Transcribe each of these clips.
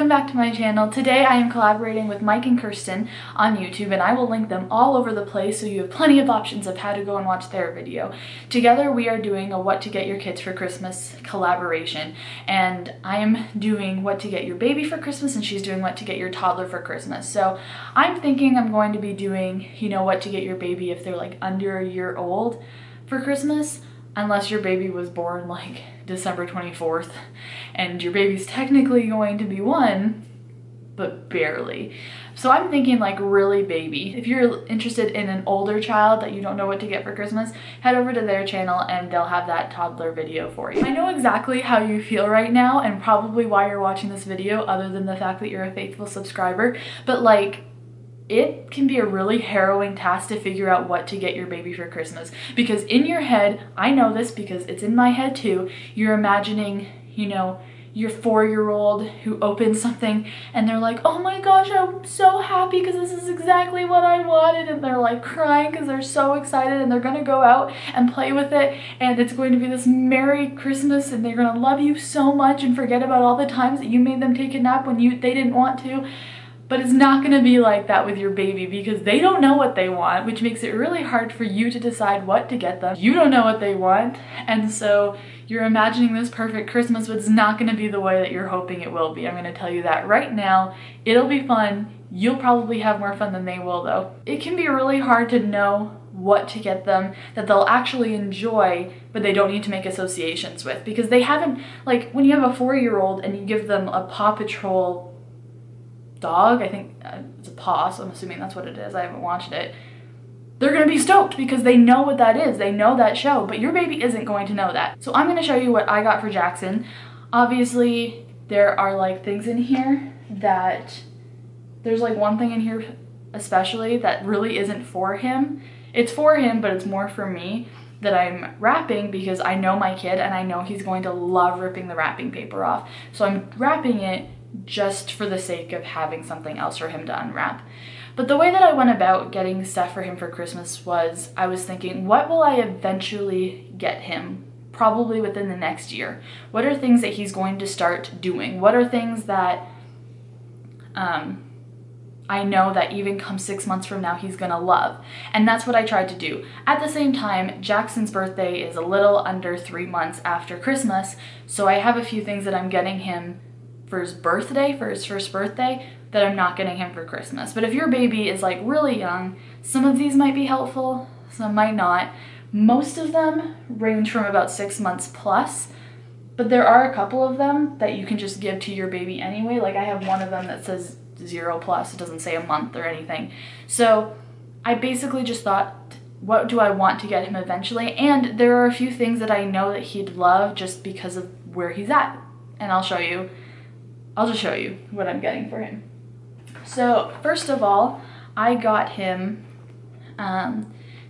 welcome back to my channel. Today I am collaborating with Mike and Kirsten on YouTube, and I will link them all over the place so you have plenty of options of how to go and watch their video. Together we are doing a what to get your kids for Christmas collaboration, and I am doing what to get your baby for Christmas and she's doing what to get your toddler for Christmas. So I'm thinking I'm going to be doing, what to get your baby if they're like under a year old for Christmas, unless your baby was born like December 24th and your baby's technically going to be 1, but barely. So I'm thinking like really baby. If you're interested in an older child that you don't know what to get for Christmas, head over to their channel and they'll have that toddler video for you. I know exactly how you feel right now and probably why you're watching this video, other than the fact that you're a faithful subscriber, but like, it can be a really harrowing task to figure out what to get your baby for Christmas, because in your head, I know this because it's in my head too, you're imagining, your 4-year-old who opens something and they're like, oh my gosh, I'm so happy because this is exactly what I wanted, and they're like crying because they're so excited and they're gonna go out and play with it and it's going to be this Merry Christmas and they're gonna love you so much and forget about all the times that you made them take a nap when they didn't want to. But it's not gonna be like that with your baby because they don't know what they want, which makes it really hard for you to decide what to get them. You don't know what they want, and so you're imagining this perfect Christmas, but it's not gonna be the way that you're hoping it will be. I'm gonna tell you that right now. It'll be fun. You'll probably have more fun than they will though. It can be really hard to know what to get them that they'll actually enjoy, but they don't need to make associations with, because they haven't, like when you have a 4-year-old and you give them a Paw Patrol dog, I think it's a paw, so I'm assuming that's what it is, I haven't watched it, they're gonna be stoked because they know what that is, they know that show, but your baby isn't going to know that. So I'm gonna show you what I got for Jaxon. Obviously there are like things in here that, there's like one thing in here especially that really isn't for him. It's for him, but it's more for me, that I'm wrapping because I know my kid and I know he's going to love ripping the wrapping paper off. So I'm wrapping it just for the sake of having something else for him to unwrap. But the way that I went about getting stuff for him for Christmas was, I was thinking, what will I eventually get him, probably within the next year? What are things that he's going to start doing? What are things that I know that even come 6 months from now he's gonna love? And that's what I tried to do. At the same time, Jackson's birthday is a little under 3 months after Christmas, so I have a few things that I'm getting him for his birthday, for his first birthday, that I'm not getting him for Christmas. But if your baby is like really young, some of these might be helpful, some might not. Most of them range from about 6 months plus, but there are a couple of them that you can just give to your baby anyway. Like I have one of them that says 0+, it doesn't say a month or anything. So I basically just thought, what do I want to get him eventually? And there are a few things that I know that he'd love just because of where he's at. And I'll just show you what I'm getting for him. So first of all, I got him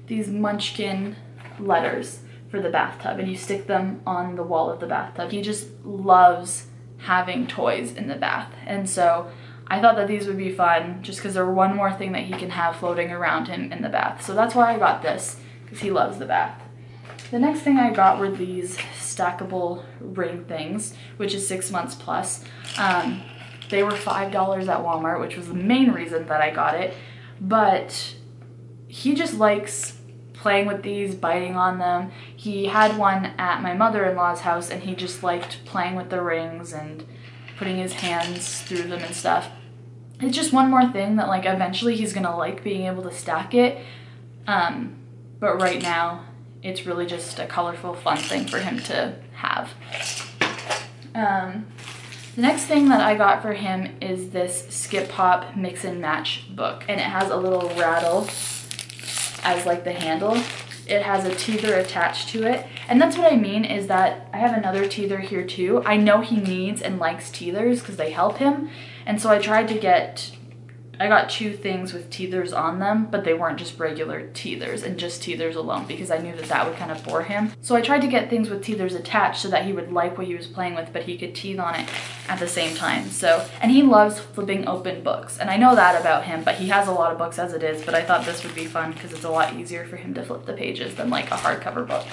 these Munchkin letters for the bathtub, and you stick them on the wall of the bathtub. He just loves having toys in the bath, and so I thought that these would be fun just because they're one more thing that he can have floating around him in the bath. So that's why I got this, because he loves the bath. The next thing I got were these stackable ring things, which is 6 months plus. They were $5 at Walmart, which was the main reason that I got it. But he just likes playing with these, biting on them. He had one at my mother-in-law's house and he just liked playing with the rings and putting his hands through them and stuff. It's just one more thing that like eventually he's gonna like being able to stack it. But right now, it's really just a colorful, fun thing for him to have. The next thing that I got for him is this Skip Hop Mix and Match book, and it has a little rattle as like the handle. It has a teether attached to it, and that's what I mean is that I have another teether here too. I know he needs and likes teethers because they help him, and so I tried to get, I got 2 things with teethers on them, but they weren't just regular teethers and just teethers alone because I knew that that would kind of bore him. So I tried to get things with teethers attached so that he would like what he was playing with, but he could teeth on it at the same time. So, and he loves flipping open books, and I know that about him, but he has a lot of books as it is, but I thought this would be fun because it's a lot easier for him to flip the pages than like a hardcover book.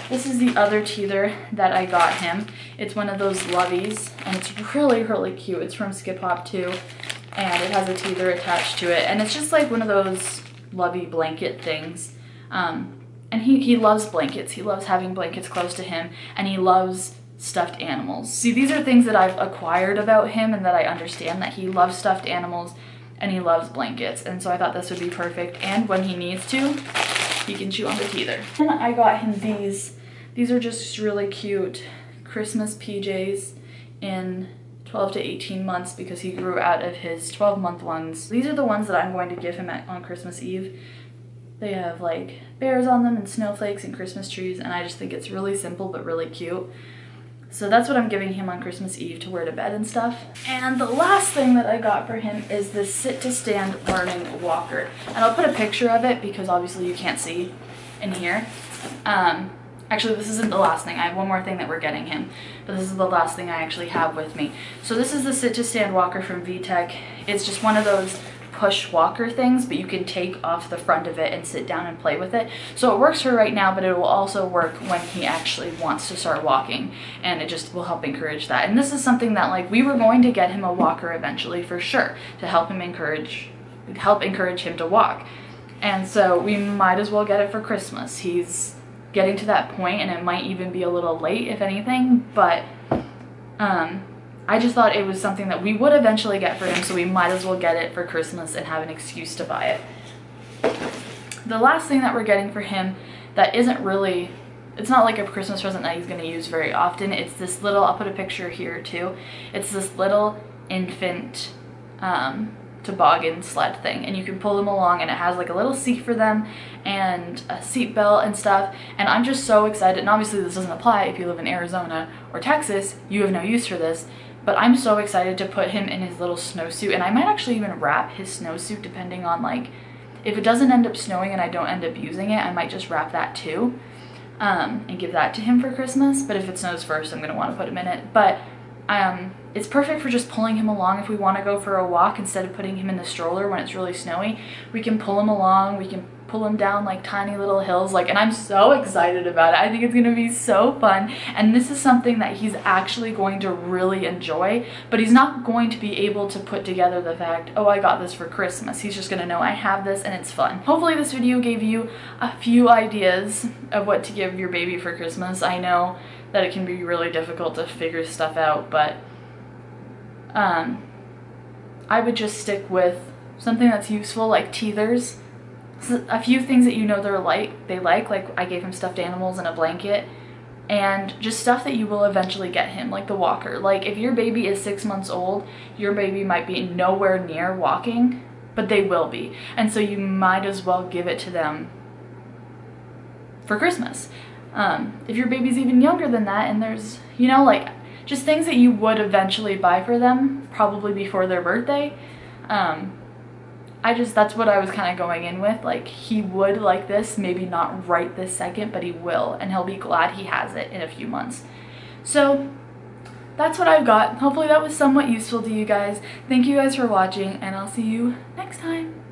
This is the other teether that I got him. It's one of those Loveys. and it's really, really cute. It's from Skip Hop too, and it has a teether attached to it, and it's just like one of those lovey blanket things. And he loves blankets. He loves having blankets close to him, and he loves stuffed animals. See, these are things that I've acquired about him and that I understand, that he loves stuffed animals and he loves blankets. And so I thought this would be perfect. And when he needs to, he can chew on the teether. And I got him these. These are just really cute Christmas PJs in 12 to 18 months because he grew out of his 12-month ones. These are the ones that I'm going to give him on Christmas Eve. They have like bears on them and snowflakes and Christmas trees, and I just think it's really simple but really cute. So that's what I'm giving him on Christmas Eve to wear to bed and stuff. And the last thing that I got for him is this sit-to-stand learning walker. And I'll put a picture of it because obviously you can't see in here. Actually, this isn't the last thing. I have one more thing that we're getting him, but this is the last thing I actually have with me. So this is the sit-to-stand walker from VTech. It's just one of those push walker things, but you can take off the front of it and sit down and play with it. So it works for right now, but it will also work when he actually wants to start walking, and it just will help encourage that. And this is something that, like, we were going to get him a walker eventually for sure to help encourage him to walk. And so we might as well get it for Christmas. He's getting to that point, and it might even be a little late if anything, but I just thought it was something that we would eventually get for him, so we might as well get it for Christmas and have an excuse to buy it. The last thing that we're getting for him that isn't really, it's not like a Christmas present that he's going to use very often. It's this little, I'll put a picture here too. It's this little infant toboggan sled thing, and you can pull them along, and it has like a little seat for them and a seat belt and stuff. And I'm just so excited, and obviously this doesn't apply if you live in Arizona or Texas. You have no use for this, but I'm so excited to put him in his little snowsuit. And I might actually even wrap his snowsuit, depending on, like, if it doesn't end up snowing and I don't end up using it, I might just wrap that too, and give that to him for Christmas. But if it snows first, I'm gonna want to put him in it. But it's perfect for just pulling him along if we want to go for a walk instead of putting him in the stroller when it's really snowy. We can pull him along, we can pull him down like tiny little hills, like, and I'm so excited about it. I think it's gonna be so fun, and this is something that he's actually going to really enjoy, but he's not going to be able to put together the fact, oh, I got this for Christmas. He's just gonna know I have this and it's fun. Hopefully this video gave you a few ideas of what to give your baby for Christmas. I know that it can be really difficult to figure stuff out, but I would just stick with something that's useful, like teethers. So a few things that you know they like I gave him stuffed animals and a blanket, and just stuff that you will eventually get him, like the walker. Like, if your baby is 6 months old, your baby might be nowhere near walking, but they will be, and so you might as well give it to them for Christmas. If your baby's even younger than that, and there's, you know, like, just things that you would eventually buy for them, probably before their birthday. That's what I was kind of going in with. Like, he would like this, maybe not right this second, but he will, and he'll be glad he has it in a few months. So that's what I've got. Hopefully that was somewhat useful to you guys. Thank you guys for watching, and I'll see you next time.